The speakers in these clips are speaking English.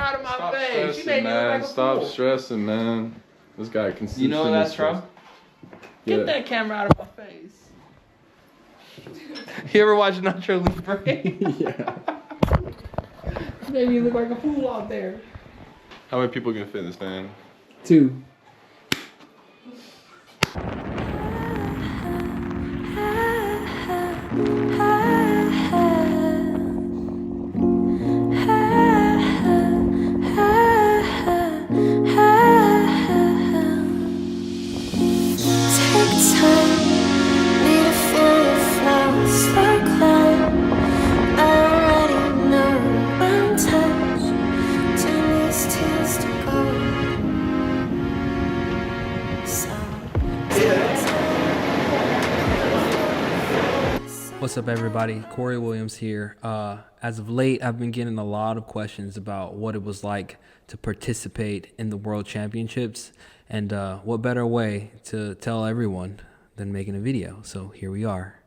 out of my Stop face. You stressing, made me look man. like a Stop fool. stressing, man. This guy can see. You know where that's from? Get that camera out of my face. You ever watch Nacho Libre? Yeah. Made me look like a fool out there. How many people can fit in this van? 2. What's up, everybody? Corey Williams here. As of late, I've been getting a lot of questions about what it was like to participate in the World Championships, and what better way to tell everyone than making a video. So here we are.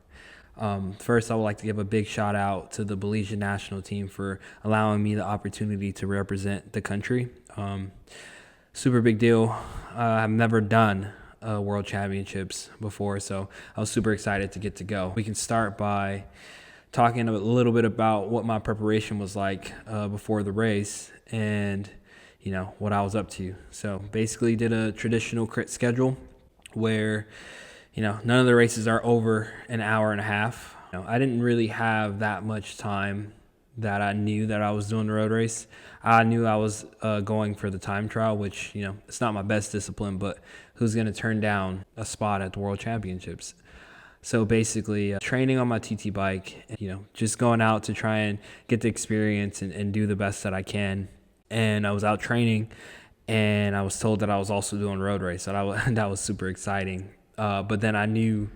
First, I would like to give a big shout out to the Belizean national team for allowing me the opportunity to represent the country. Super big deal. I've never done World Championships before, so I was super excited to get to go. We can start by talking a little bit about what my preparation was like before the race, and what I was up to. So basically did a traditional crit schedule where none of the races are over an hour and a half. I didn't really have that much time that I knew that I was doing the road race. I knew I was going for the time trial, which, it's not my best discipline, but who's going to turn down a spot at the World Championships? So basically training on my TT bike, just going out to try and get the experience and do the best that I can. And I was out training, and I was told that I was also doing road race. So that was super exciting. But then I knew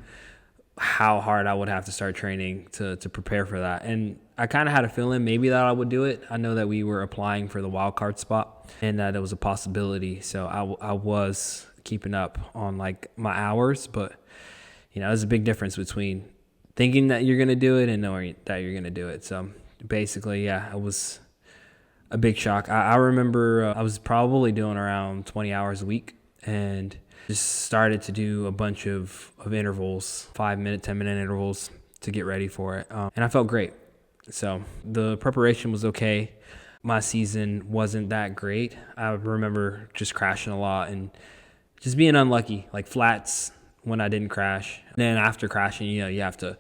how hard I would have to start training to prepare for that. And I kind of had a feeling maybe that I would do it. I know that we were applying for the wild card spot and that it was a possibility. So I was keeping up on like my hours, but there's a big difference between thinking that you're going to do it and knowing that you're going to do it. So basically, yeah, it was a big shock. I remember I was probably doing around 20 hours a week and just started to do a bunch of intervals, 5-minute, 10-minute intervals to get ready for it. And I felt great. So the preparation was okay. My season wasn't that great. I remember just crashing a lot and just being unlucky, like flats when I didn't crash. And then after crashing, you have to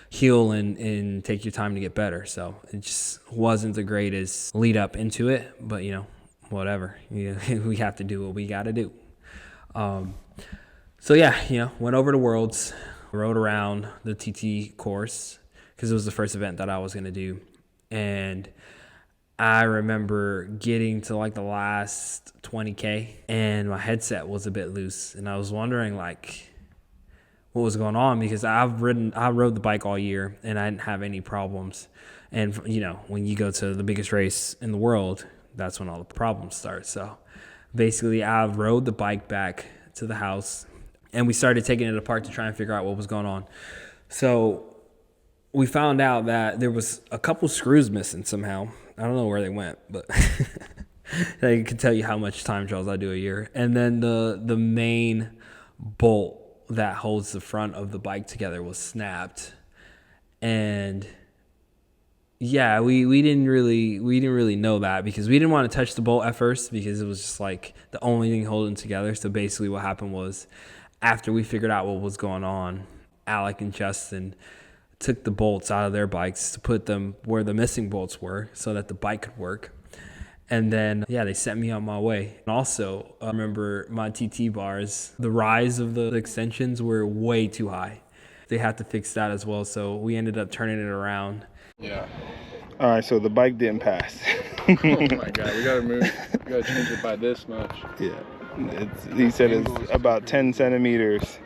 heal and take your time to get better. So it just wasn't the greatest lead up into it, but whatever. We have to do what we got to do. So yeah, went over to Worlds, rode around the TT course because it was the first event that I was going to do. And I remember getting to like the last 20K and my headset was a bit loose. And I was wondering like what was going on because I rode the bike all year and I didn't have any problems. And when you go to the biggest race in the world, that's when all the problems start. So basically I rode the bike back to the house and we started taking it apart to try and figure out what was going on. So we found out that there was a couple screws missing somehow. I don't know where they went, but I can tell you how much time trials I do a year. And then the main bolt that holds the front of the bike together was snapped. And yeah, we didn't really know that because we didn't want to touch the bolt at first because it was just like the only thing holding together. So basically what happened was after we figured out what was going on, Alec and Justin took the bolts out of their bikes to put them where the missing bolts were so that the bike could work. And then, yeah, they sent me on my way. And also, I remember my TT bars, the rise of the extensions were way too high. They had to fix that as well. So we ended up turning it around. Yeah. All right, so the bike didn't pass. Oh my God, we gotta move. We gotta change it by this much. Yeah, he said it's about 10 centimeters.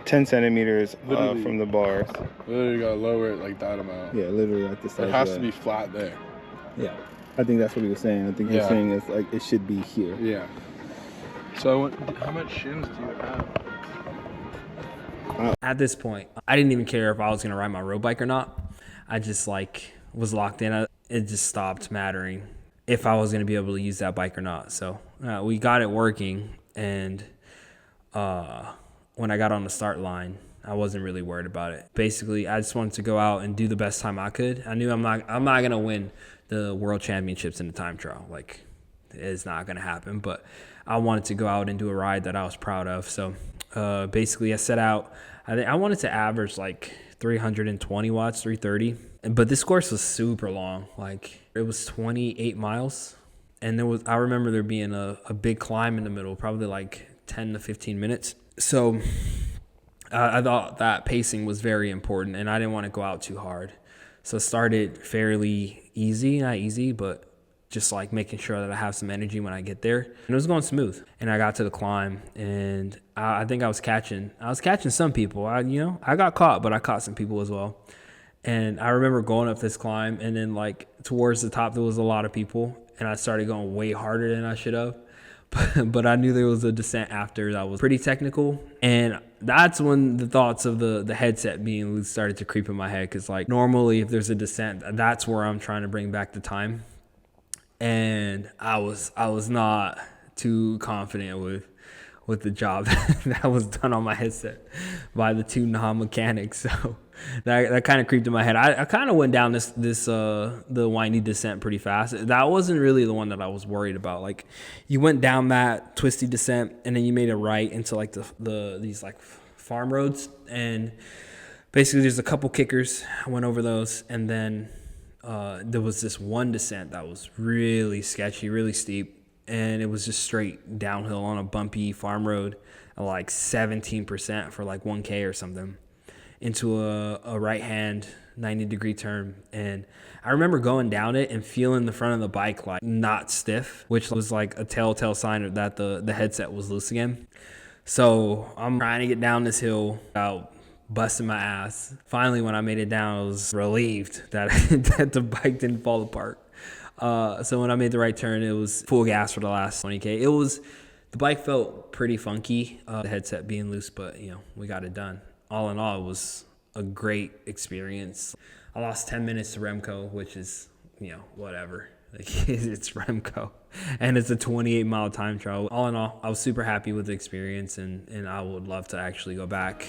10 centimeters from the bars. Literally gotta lower it like that amount. Yeah, literally like the size. It has to be flat there. Yeah, I think that's what he was saying. I think he was saying it's like it should be here. Yeah. So how much shims do you have? At this point, I didn't even care if I was gonna ride my road bike or not. I just was locked in. It just stopped mattering. if I was going to be able to use that bike or not. So we got it working, and when I got on the start line, I wasn't really worried about it. Basically, I just wanted to go out and do the best time I could. I knew I'm not going to win the world championships in the time trial. Like, it's not going to happen, but I wanted to go out and do a ride that I was proud of. So basically, I set out. I wanted to average like 320 watts, 330. But this course was super long. Like, it was 28 miles. And I remember there being a big climb in the middle, probably like 10 to 15 minutes. So I thought that pacing was very important, and I didn't want to go out too hard. So I started fairly easy, not easy, but just like making sure that I have some energy when I get there. And it was going smooth. And I got to the climb, and I think I was catching some people. I got caught, but I caught some people as well. And I remember going up this climb, and then like towards the top, there was a lot of people, and I started going way harder than I should have. But I knew there was a descent after that was pretty technical. And that's when the thoughts of the headset being loose started to creep in my head. Because like normally if there's a descent, that's where I'm trying to bring back the time. And I was not too confident with the job that was done on my headset by the two non-mechanics. So that kind of creeped in my head. I kind of went down the windy descent pretty fast. That wasn't really the one that I was worried about. Like, you went down that twisty descent, and then you made a right into like these like farm roads, and basically there's a couple kickers. I went over those, and then there was this one descent that was really sketchy, really steep. And it was just straight downhill on a bumpy farm road at like 17% for like 1K or something into a right-hand 90-degree turn. And I remember going down it and feeling the front of the bike like not stiff, which was like a telltale sign that the headset was loose again. So I'm trying to get down this hill without busting my ass. Finally, when I made it down, I was relieved that the bike didn't fall apart. So when I made the right turn, it was full gas for the last 20K. The bike felt pretty funky, the headset being loose, but we got it done. All in all, it was a great experience. I lost 10 minutes to Remco, which is, whatever. Like, it's Remco, and it's a 28-mile time trial. All in all, I was super happy with the experience, and I would love to actually go back.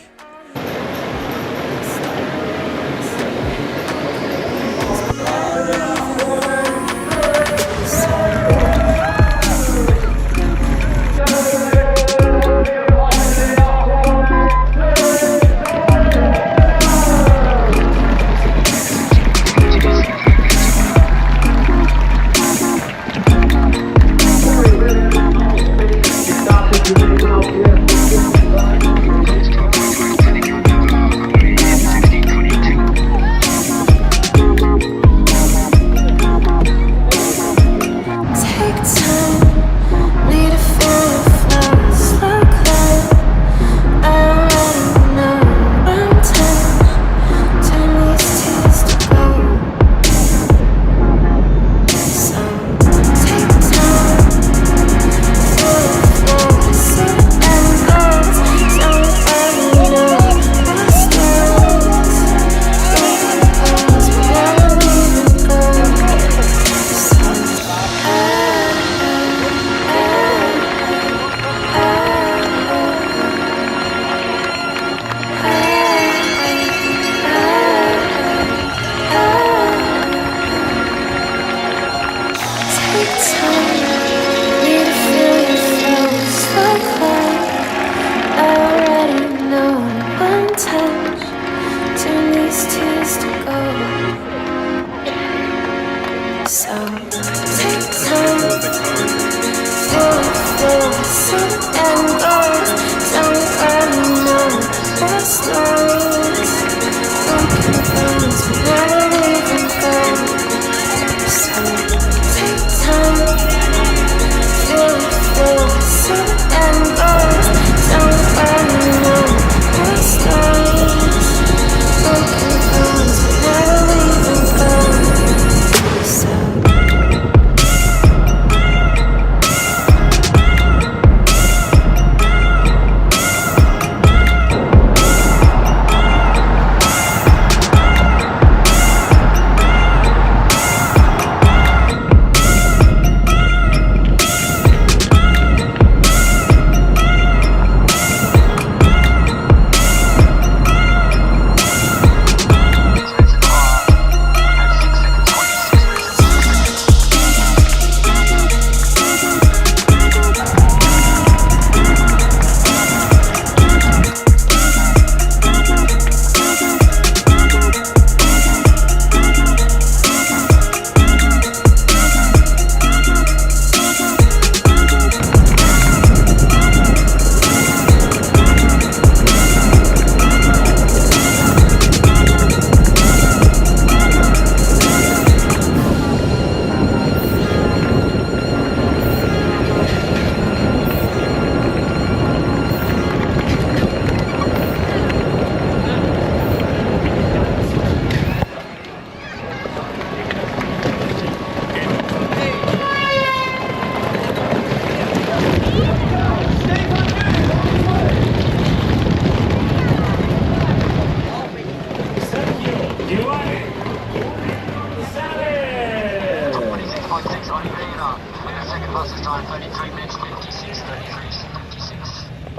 Johnny, bring it up. Second fastest time, 33 minutes, 56, 33.